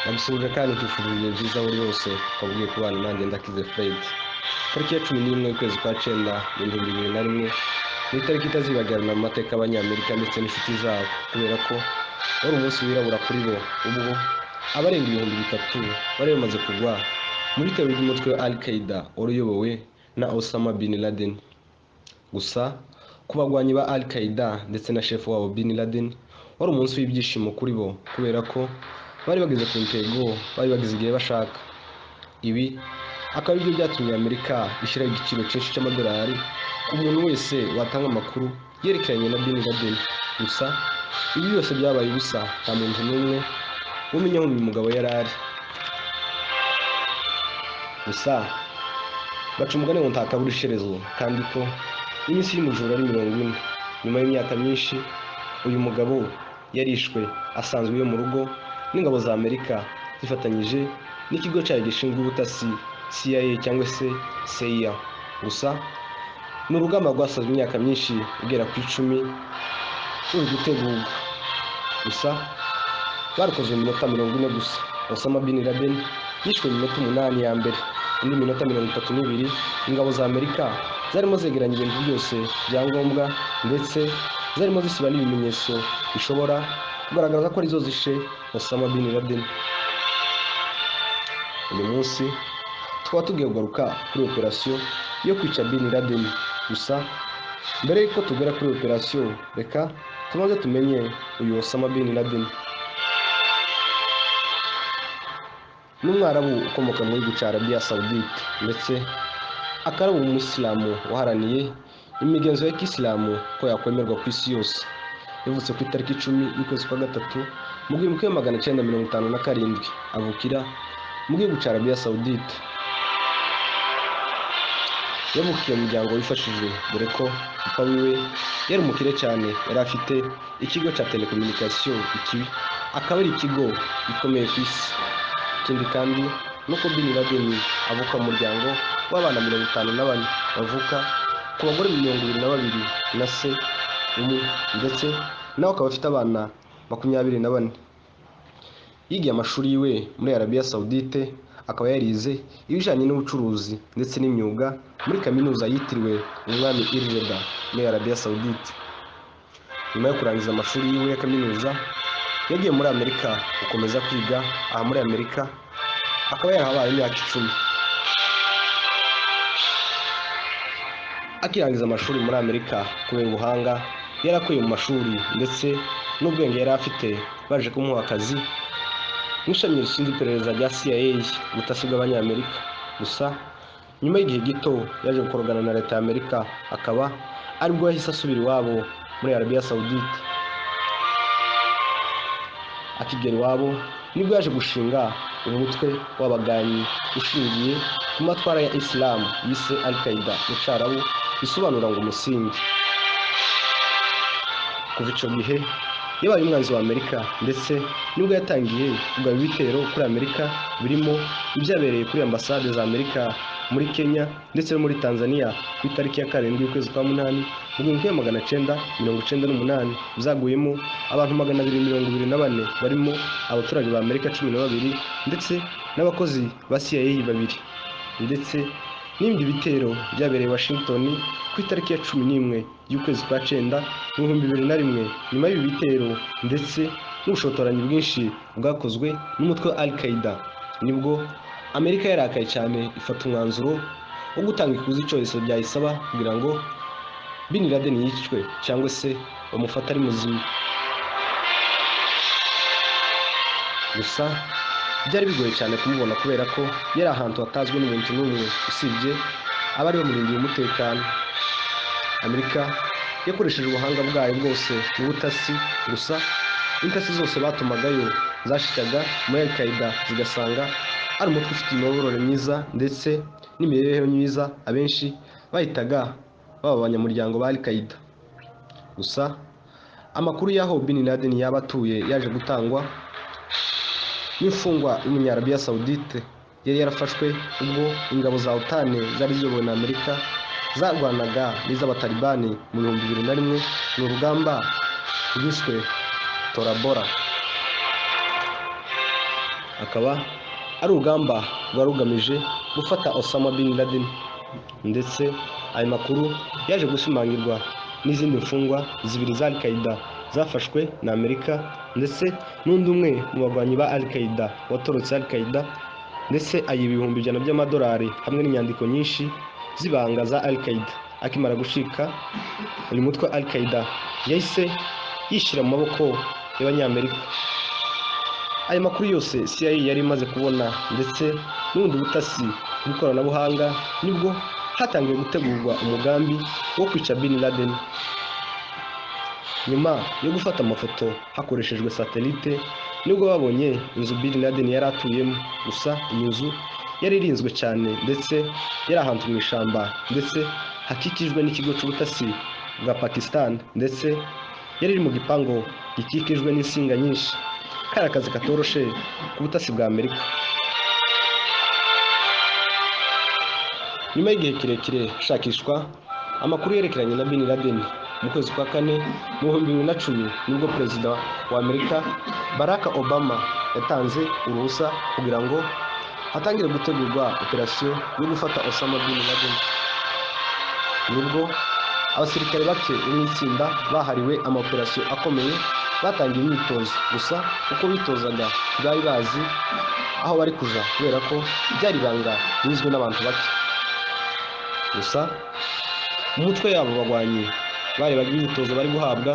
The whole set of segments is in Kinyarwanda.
Nagusuhuje kandi nkwifurije ibihe byiza buri wose ukabwiye ku bana nanjye Ndakize Fred. Tariki ya 11 y'ukwezi kwa 9 2021 ni itariki itazibagirana mu mateka y'Abanyamerika ndetse n'inshuti zabo kubera ko wari umunsi wirabura kuri bo ubwo abarenga 3,000 bari bamaze kugwa muri bitero by'umutwe wa Al-Qaeda uyobowe na Osama bin Laden. Gusa ku bagwanyi ba Al-Qaeda ndetse na chef wabo bin Laden wari umunsi w'ibyishimo kuri bo kubera ko bari bageze ku ntego bari bagize igihe bashaka. Ibi akaba aribyo byatumye Amerika ishyiraho igiciro cyinshi cy'amadolari ku muntu wese watanga amakuru yerekeranye na bin Laden. Gusa ibi byose byabaye ubusa, nta muntu n'umwe umenya aho uyu mugabo yari ari. Gusa baca umugani ngo ntakabura isherezo, kandi ko iminsi y'umujura ari 40. Nyuma y'imyaka myinshi uyu mugabo yarishwe asanzwe yo mu rugo n'ingabo za Amerika zifatanyije n'ikigo cyayo gishinzwe ubutasi CIA cyangwa se CIA. Gusa ni urugamba rwasazwe imyaka myinshi ugera ku 10 uri gutegurwa. Gusa barukoze mu minota 40 gusa. Osama bin Laden yishwe mu minota 8 ya mbere, indi minota 32 ingabo za Amerika zarimo zegeranya ibintu byose bya ngombwa ndetse zarimo zisiba n'ibimenyetso bishobora kugaragaza ko arizo zishe Osama bin Laden. Uyu munsi tukaba tugiye kugaruka kuri operasiyo yo kwica bin Laden. Gusa mbere y'uko tugera kuri operasiyo, reka tumaze tumenye uyu Osama bin Laden. N'umwarabu ukomoka muri gihugu cya Arabia Saudite ndetse akaba ari umuyisilamu waharaniye imigenzo ya Kisilamu ko yakwemerwa ku isi yose. Yavutse ku itariki 10 y'ukwezi kwa 3 mu 1957, avukira mu gihugu cya Arabia Saudite. Yavukiye mu muryango wifashije dore ko papa wiwe yari umukire cyane, yari afite ikigo cya telecommunication. Iki akaba ari ikigo gikomeye ku isi. Ikindi kandi nuko bin Laden avuka mu muryango w'abana 54 bavuka ku bagore 22 na se umwe, ndetse nawe akaba afite abana 24. Yigiye amashuri yiwe muri Arabia Saudite, akaba yarize ibijanye n'ubucuruzi ndetse n'imyuga muri kaminuza yitiriwe umwami Irreda muri Arabia Saudite. Nyuma yo kurangiza amashuri yiwe ya kaminuza, yagiye muri Amerika gukomeza kwiga. Aha muri Amerika akaba yarahabaye imyaka 10. Akirangiza amashuri muri Amerika kubera ubuhanga yarakuye mu mashuri ndetse n'ubwenge yari afite, baje kumuha akazi n'ishami rishinzwe iperereza rya CIA, ubutasi bw'Abanyamerika. Gusa nyuma y'igihe gito yaje gukorana na leta ya Amerika, akaba aribwo yahise asubira iwabo muri Arabia Saudite. Akigera iwabo nibwo yaje gushinga umutwe w'abaganyi ushingiye ku matwara ya Islam yise Al-Qaeda mu Cyarabu, bisobanura ngo umusingi. Kuva icyo gihe yabaye umwanzi wa Amerika, ndetse nibwo yatangiye kugaba ibitero kuri Amerika, birimo ibyabereye kuri ambasade za Amerika muri Kenya ndetse no muri Tanzania ku itariki ya 7 y'ukwezi kwa 8 mu 1998, byaguyemo abantu 224 barimo abaturage ba Amerika 12 ndetse n'abakozi ba CIA 2, ndetse n'ibindi bitero byabereye Washington ku itariki ya 11 y'ukwezi kwa 9 mu 2001. Nyuma y'ibi bitero ndetse n'ubushotoranyi bwinshi bwakozwe n'umutwe wa Al-Qaeda, nibwo Amerika yarakaye cyane ifata umwanzuro wo gutanga ikuzi cyose byayisaba kugira ngo bin Laden yicwe cyangwa se bamufata ari muzima. Gusa byari bigoye cyane kumubona kubera ko yari ahantu hatazwi n'umuntu n'umwe usibye abari bamurindiye umutekano. Amerika yakoresheje ubuhanga bwayo bwose mu butasi. Gusa intasi zose batumagayo zashikaga muri Al-Qaeda zigasanga ari umutwe ufite imiyoborere myiza ndetse n'imibereho myiza, abenshi bahitaga baba abanyamuryango ba Al-Qaeda. Gusa amakuru y'aho bin Laden yaba atuye yaje gutangwa n'imfungwa y'umunyarabia Saudite yari yarafashwe ubwo ingabo za OTAN zari ziyobowe na Amerika zarwanaga n'iz'abatalibani mu 2001 mu rugamba rwiswe Tora Bora. akaba ari urugamba rwari rugamije gufata Osama bin Laden, ndetse ayo makuru yaje gushimangirwa n'izindi mfungwa zibiri za Al-Qaeda zafashwe na Amerika, ndetse n'undi umwe mu bagwanyi ba Al-Qaeda watorotse Al-Qaeda, ndetse ayiba ibihumbi 100 by'amadolari hamwe n'inyandiko nyinshi z'ibanga za Al-Qaeda. Akimara gushika, uyu mutwe Al-Qaeda yahise yishyira mu maboko y'Abanyamerika. Aya makuru yose CIA yari imaze kubona, ndetse n'ubundi butasi bw'ikoranabuhanga, nibwo hatangiye gutegurwa umugambi wo kwica Bin Laden. Nyuma yo gufata amafoto hakoreshejwe satelite, nibwo babonye inzu Bin Laden yari atuyemo. Gusa iyi nzu yari irinzwe cyane, ndetse yari ahantu mu ishyamba, ndetse hakikijwe n'ikigo cy'ubutasi bwa Pakistan, ndetse yari iri mu gipangu gikikijwe n'insinga nyinshi. Kari akazi katoroshe ku butasi bwa Amerika. Nyuma y'igihe kirekire hashakishwa amakuru yerekeranye na Bin Laden, mu kwezi kwa 4 mu 2010 nibwo perezida wa Amerika Barack Obama yatanze uruhusa kugira ngo hatangire gutegurwa operasiyo yo gufata Osama bin Laden. Nibwo abasirikare bake n'itsinda bahariwe amaoperasiyo akomeye batangiye imyitozo. Gusa uko bitozaga bwari bazi aho bari kuja, kubera ko byari banga bizwe n'abantu bake. Gusa mu mutwe yabo bagwanyi barebaga imyitozo bari guhabwa,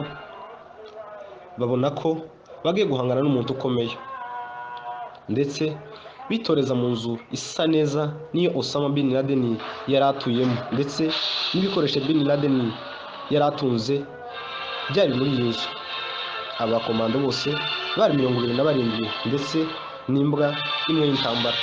babona ko bagiye guhangana n'umuntu ukomeye, ndetse bitoreza mu nzu isa neza niyo Osama bin Laden yari atuyemo, ndetse n'ibikoresho Bin Laden yari atunze byari muri iyi nzu. Abakomando bose bari 27, ndetse n'imbwa imwe y'intambara.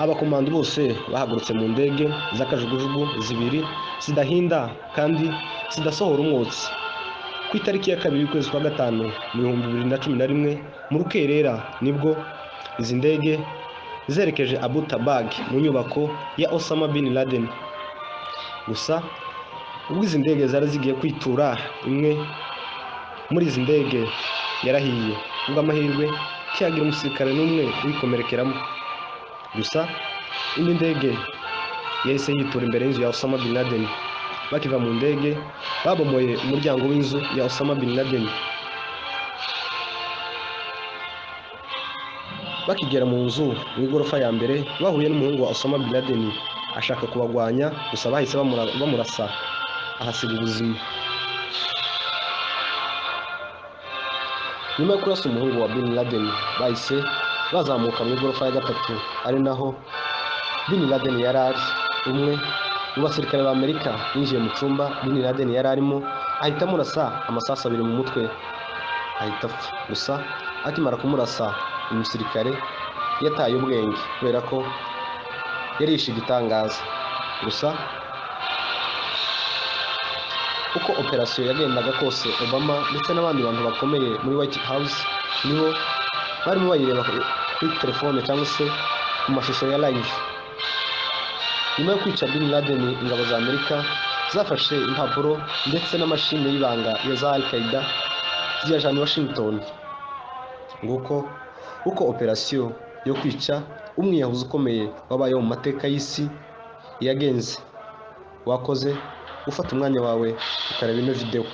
Abakomando bose bahagurutse mu ndege z'akajugujugu zibiri zidahinda kandi zidasohora umwotsi. Ku itariki ya 2 y'ukwezi kwa 5 mu 2011 mu rukerera, nibwo izi ndege zerekeje Abu Tabag mu nyubako ya Osama bin Laden. Gusa ubwo izi ndege zari zigiye kwitura, imwe muri izi ndege yarahiye. Ubwo amahirwe cyagira umusirikare n'umwe wikomerekeramo. Gusa indi ndege yahise yitura imbere y'inzu ya Osama bin Laden. Bakiva mu ndege babomoye umuryango w'inzu ya Osama bin Laden. Bakigera mu nzu mu igorofa ya mbere, bahuye n'umuhungu wa Osama bin Laden ashaka kubagwanya. Gusa bahise bamurasa ahasiga ubuzima. Nyuma yo kurasa umuhungu wa Bin Laden, bahise bazamuka mu igorofa ya 3, ari naho Bin Laden yari ari. Umwe mu basirikare ba Amerika yinjiye mu cyumba Bin Laden yari arimo, ahita amurasa amasasu 2 mu mutwe, ahita apfa. Gusa akimara kumurasa, umusirikare yataye ubwenge kubera ko yari yishe igitangaza. Gusa uko operasiyo yagendaga kose, Obama ndetse n'abandi bantu bakomeye muri White House nibo barimo bayireba kuri telefone cyangwa se ku mashusho ya live. Nyuma yo kwica Bin Laden, ingabo za Amerika zafashe impapuro ndetse n'amashini y'ibanga ya za Al-Qaeda ziyajana Washington. Nguko uko operasiyo yo kwica umwiyahuzi ukomeye wabayeho mu mateka y'isi yagenze. Wakoze ufata umwanya wawe ukareba ino video.